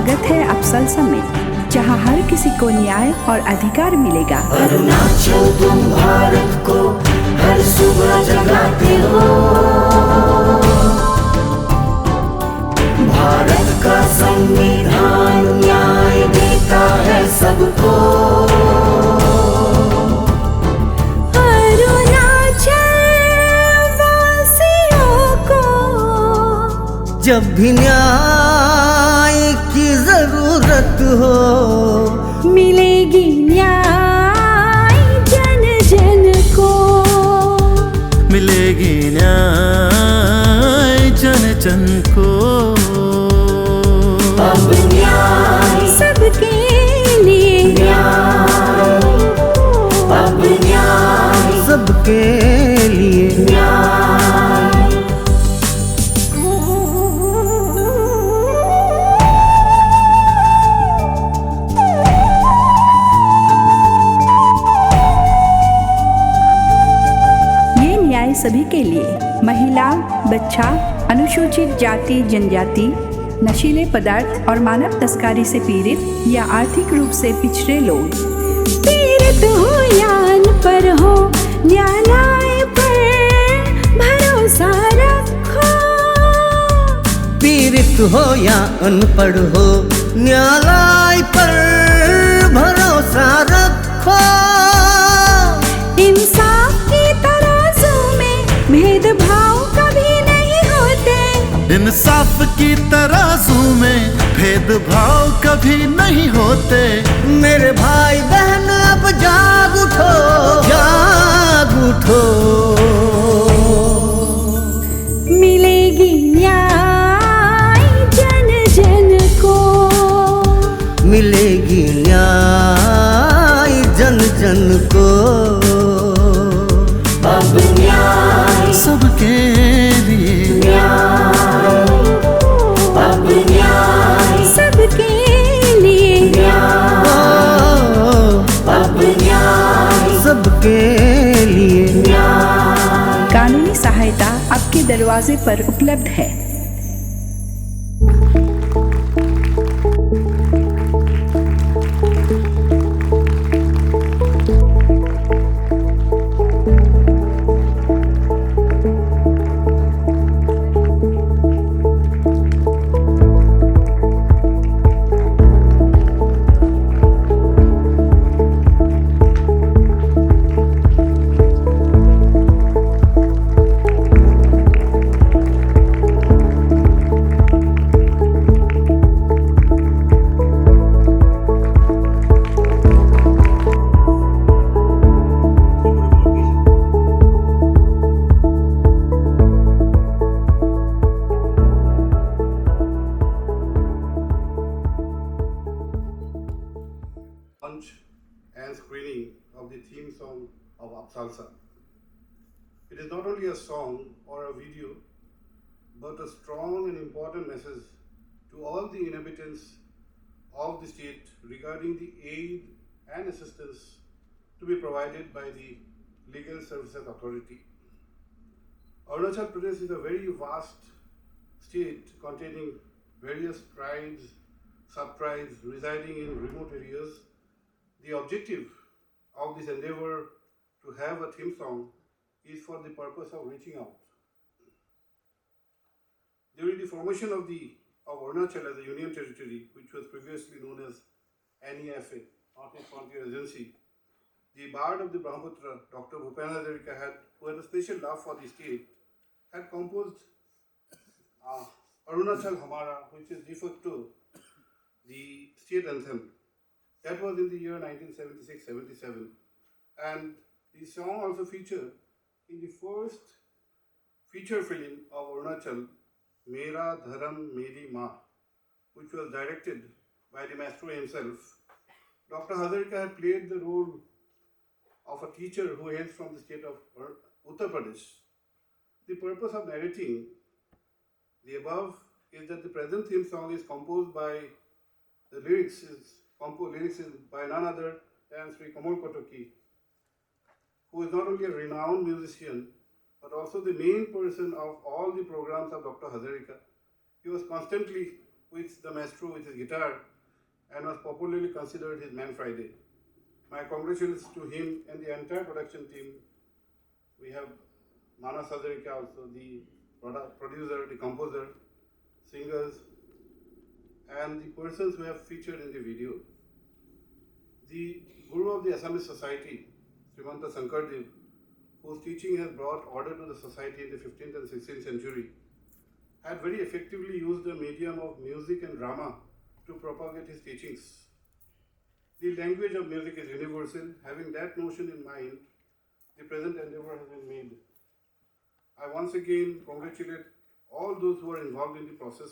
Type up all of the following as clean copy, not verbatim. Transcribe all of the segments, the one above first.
स्वागत है APSLSA में, जहां हर किसी को न्याय और अधिकार मिलेगा। अरुणाचल तुम भारत को हर सुबह जगाते हो, भारत का संविधान न्याय देता है सबको। जब भी न्याय की जरूरत हो, मिलेगी न्याय जन जन को, मिलेगी न्याय जन जन को। अब न्याय सबके लिए, न्याय अब न्याय सबके लिए न्याय। सभी के लिए, महिला, बच्चा, अनुसूचित जाति जनजाति, नशीले पदार्थ और मानव तस्करी से पीड़ित या आर्थिक रूप से पिछड़े लोग, पीड़ित हो या अनपढ़ हो, न्यायालय पर भरोसा रखो। पीड़ित हो या अनपढ़ हो, न्यायालय पर भरोसा रखो। इंसाफ की तराजू में भेदभाव कभी नहीं होते, इंसाफ की तराजू में भेदभाव कभी नहीं होते। मेरे भाई बहन अब जाग उठो, जाग उठो। मिलेगी न्याय जन जन को, मिलेगी न्याय जन जन को। अब न्याय सबके लिए न्याय, अब न्याय सबके लिए न्याय, अब न्याय सबके लिए न्याय। कानूनी सहायता आपके दरवाजे पर उपलब्ध है। And screening of the theme song of APSLSA. It is not only a song or a video, but a strong and important message to all the inhabitants of the state regarding the aid and assistance to be provided by the Legal Services Authority. Arunachal Pradesh is a very vast state containing various tribes, sub-tribes residing in remote areas. The objective of this endeavor to have a theme song is for the purpose of reaching out. During the formation of Arunachal as a union territory, which was previously known as NEFA, Northeast Frontier Agency, the Bard of the Brahmaputra, Dr. Bhupen Hazarika, who had a special love for the state, had composed Arunachal Hamara, which is de facto the state anthem. That was in the year 1976-77, and the song also featured in the first feature film of Arunachal, Mera Dharam Meri Maa, which was directed by the maestro himself. Dr. Hazarika had played the role of a teacher who hails from the state of Uttar Pradesh. The purpose of narrating the above is that the present theme song is composed by the lyrics is by none other than Sri Kumar, who is not only a renowned musician but also the main person of all the programs of Dr. Hazarika. He was constantly with the maestro with his guitar and was popularly considered his Man Friday. My congratulations to him and the entire production team. We have Manas Hazarika also, the producer, the composer, singers, and the persons who have featured in the video. The Guru of the Assamese Society, Srimanta Shankardev, whose teaching has brought order to the society in the 15th and 16th century, had very effectively used the medium of music and drama to propagate his teachings. The language of music is universal. Having that notion in mind, the present endeavor has been made. I once again congratulate all those who are involved in the process,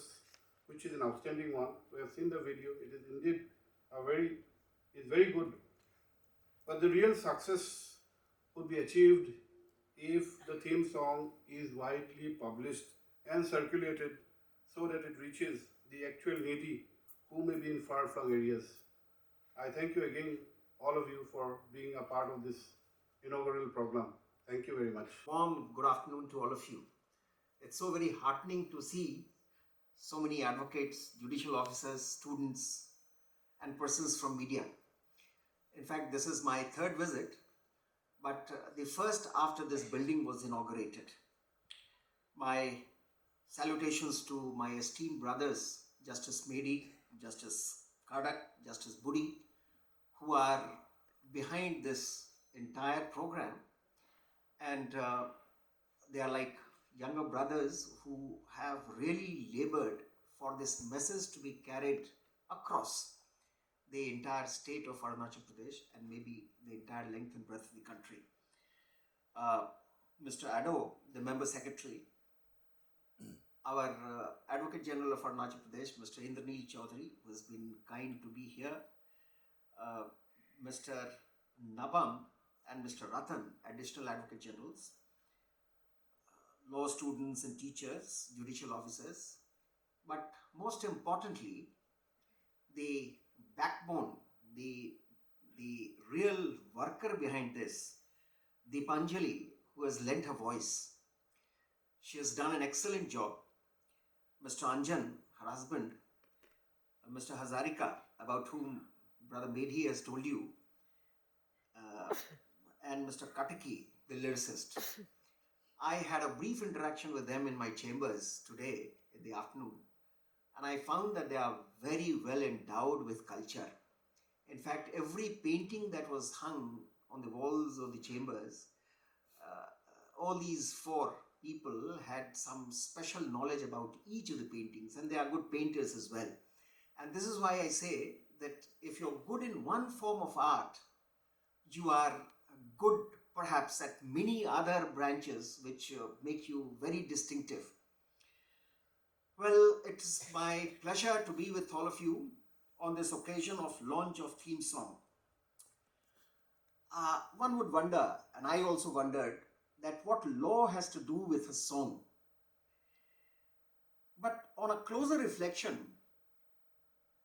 which is an outstanding one. We have seen the video. It is indeed very good. But the real success would be achieved if the theme song is widely published and circulated so that it reaches the actual needy who may be in far-flung areas. I thank you again, all of you, for being a part of this inaugural program. Thank you very much. Warm good afternoon to all of you. It's so very heartening to see so many advocates, judicial officers, students, and persons from media. In fact, this is my third visit, but the first after this building was inaugurated. My salutations to my esteemed brothers, Justice Medhi, Justice 𝐀𝐏𝐒𝐋𝐒, Justice Budi, who are behind this entire program, and they are like younger brothers who have really labored for this message to be carried across the entire state of Arunachal Pradesh and maybe the entire length and breadth of the country. Mr. Ado, the member secretary, our Advocate General of Arunachal Pradesh, Mr. 𝐒𝐨𝐧𝐠 Chaudhary, who has been kind to be here, Mr. Nabam and Mr. Ratan, Additional Advocate Generals, law students and teachers, judicial officers, but most importantly, the backbone, the real worker behind this, Deepanjali, who has lent her voice. She has done an excellent job. Mr. Anjan, her husband, Mr. Hazarika, about whom Brother Medhi has told you, and Mr. 𝐀𝐏𝐒, the lyricist. I had a brief interaction with them in my chambers today in the afternoon, and I found that they are very well endowed with culture. In fact, every painting that was hung on the walls of the chambers, all these four people had some special knowledge about each of the paintings, and they are good painters as well. And this is why I say that if you're good in one form of art, you are good perhaps at many other branches which make you very distinctive. Well, it's my pleasure to be with all of you on this occasion of launch of theme song. One would wonder, and I also wondered, that what law has to do with a song. But on a closer reflection,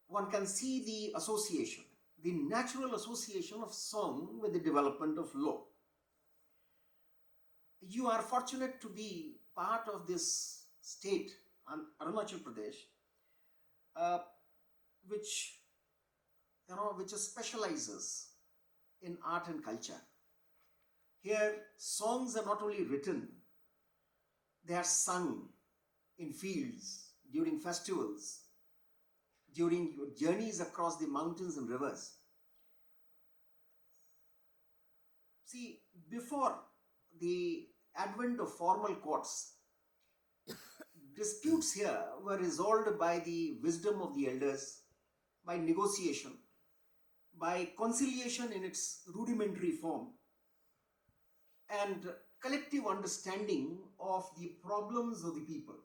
one can see the association, the natural association of song with the development of law. You are fortunate to be part of this state, Arunachal Pradesh, which specializes in art and culture. Here, songs are not only written, they are sung in fields, during festivals, during your journeys across the mountains and rivers. See, before the advent of formal courts, disputes here were resolved by the wisdom of the elders, by negotiation, by conciliation in its rudimentary form, and collective understanding of the problems of the people.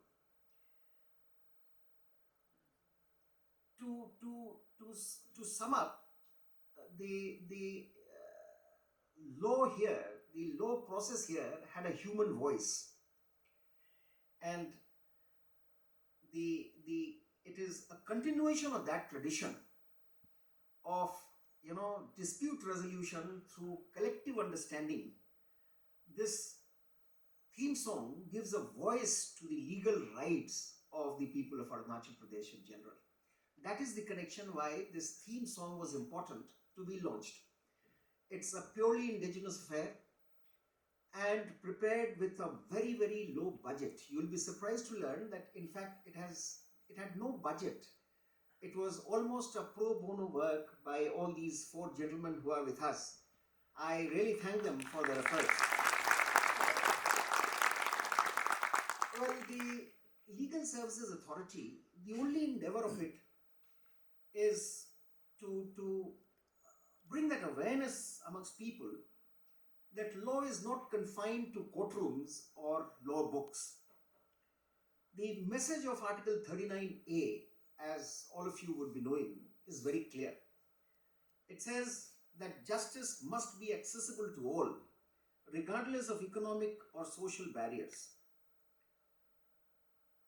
To sum up, the law here, the law process here had a human voice, and it is a continuation of that tradition of dispute resolution through collective understanding. This theme song gives a voice to the legal rights of the people of Arunachal Pradesh in general. That is the connection why this theme song was important to be launched. It's a purely indigenous affair and prepared with a very, very low budget. You'll be surprised to learn that in fact it had no budget. It was almost a pro bono work by all these four gentlemen who are with us. I really thank them for their efforts. Well, the Legal Services Authority, the only endeavor of it is to bring that awareness amongst people that law is not confined to courtrooms or law books. The message of Article 39A, as all of you would be knowing, is very clear. It says that justice must be accessible to all, regardless of economic or social barriers.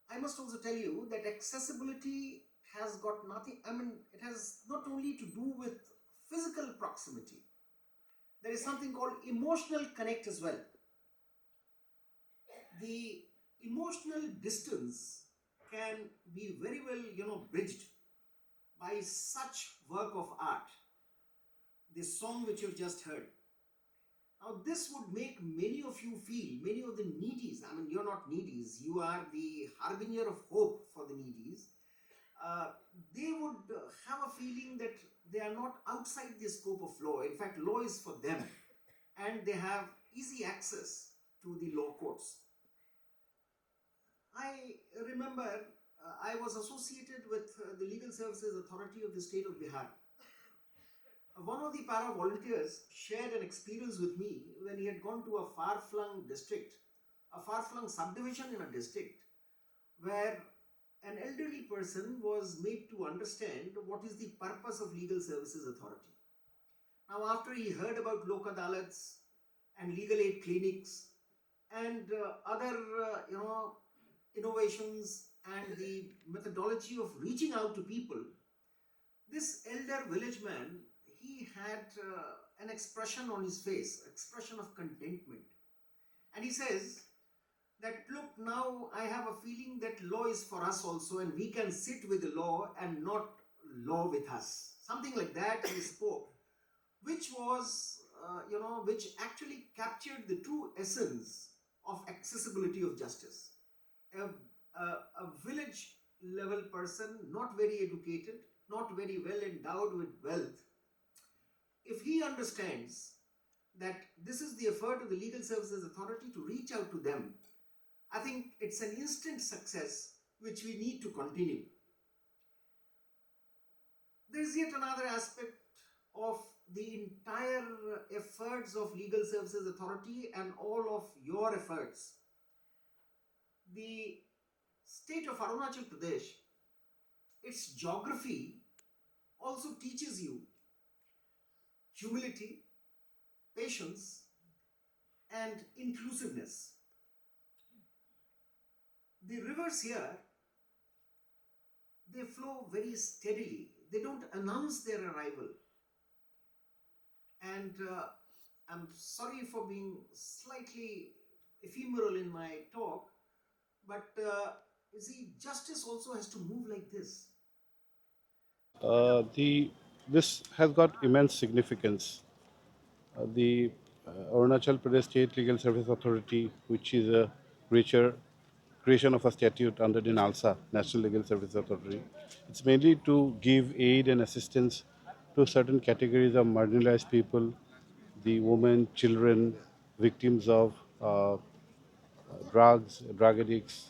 I must also tell you that accessibility has got nothing, it has not only to do with physical proximity. There is something called emotional connect as well. The emotional distance can be very well, bridged by such work of art. This song which you've just heard. Now this would make many of you feel, many of the needies, you're not needies, you are the harbinger of hope for the needies. They would have a feeling that they are not outside the scope of law. In fact, law is for them and they have easy access to the law courts. I remember I was associated with the Legal Services Authority of the state of Bihar. One of the para-volunteers shared an experience with me when he had gone to a far-flung district, a far-flung subdivision in a district, where an elderly person was made to understand what is the purpose of Legal Services Authority. Now, after he heard about Lok Adalats and legal aid clinics and other, innovations and the methodology of reaching out to people, this elder village man, he had an expression on his face, expression of contentment. And he says that, look, now I have a feeling that law is for us also and we can sit with the law and not law with us. Something like that he spoke, which was, which actually captured the true essence of accessibility of justice. A village level person, not very educated, not very well endowed with wealth, if he understands that this is the effort of the Legal Services Authority to reach out to them, I think it's an instant success which we need to continue. There is yet another aspect of the entire efforts of Legal Services Authority and all of your efforts. The state of Arunachal Pradesh, its geography also teaches you humility, patience, and inclusiveness. The rivers here, they flow very steadily. They don't announce their arrival. And I'm sorry for being slightly ephemeral in my talk, but you see, justice also has to move like this. This has got immense significance. The Arunachal Pradesh State Legal Service Authority, which is a creation of a statute under the NALSA, National Legal Service Authority, it's mainly to give aid and assistance to certain categories of marginalized people, the women, children, victims of drugs, drug addicts,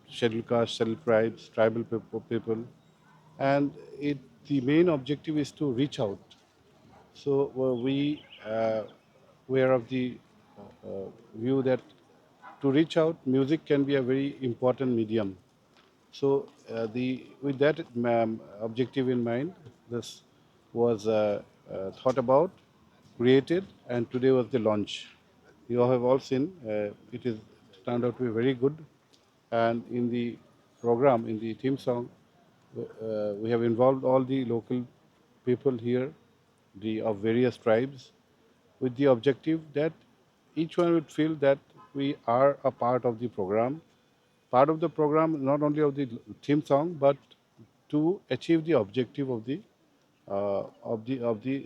scheduled castes, scheduled tribes, tribal people, and the main objective is to reach out. So we are of the view that to reach out, music can be a very important medium. So with that objective in mind, this was thought about, created, and today was the launch. You have all seen it is turned out to be very good, and in the program, in the theme song, we have involved all the local people here, of various tribes, with the objective that each one would feel that we are a part of the program part of the program, not only of the theme song, but to achieve the objective of the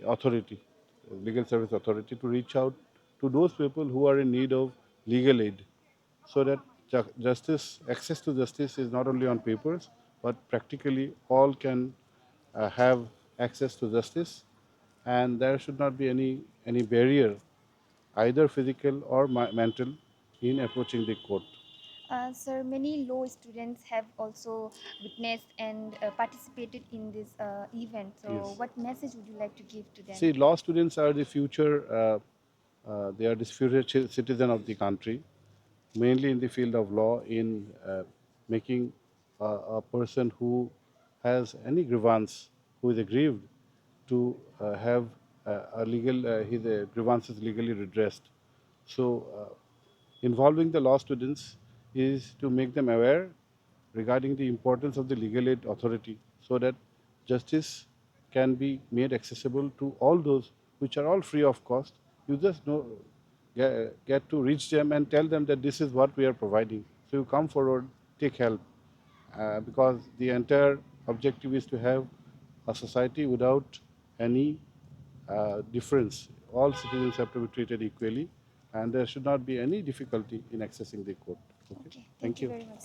authority, legal service authority, to reach out to those people who are in need of legal aid, so that justice, access to justice is not only on papers, but practically all can have access to justice, and there should not be any barrier, either physical or mental, in approaching the court. Sir, many law students have also witnessed and participated in this event. So, Yes. what message would you like to give to them? See, law students are the future. They are the future citizen of the country, mainly in the field of law, in making a person who has any grievance, who is aggrieved, to have his grievances legally redressed. So, involving the law students is to make them aware regarding the importance of the legal aid authority, so that justice can be made accessible to all those, which are all free of cost. You just get to reach them and tell them that this is what we are providing. So you come forward, take help, because the entire objective is to have a society without any difference. All citizens have to be treated equally, and there should not be any difficulty in accessing the court. Okay, Thank thank you you. very much.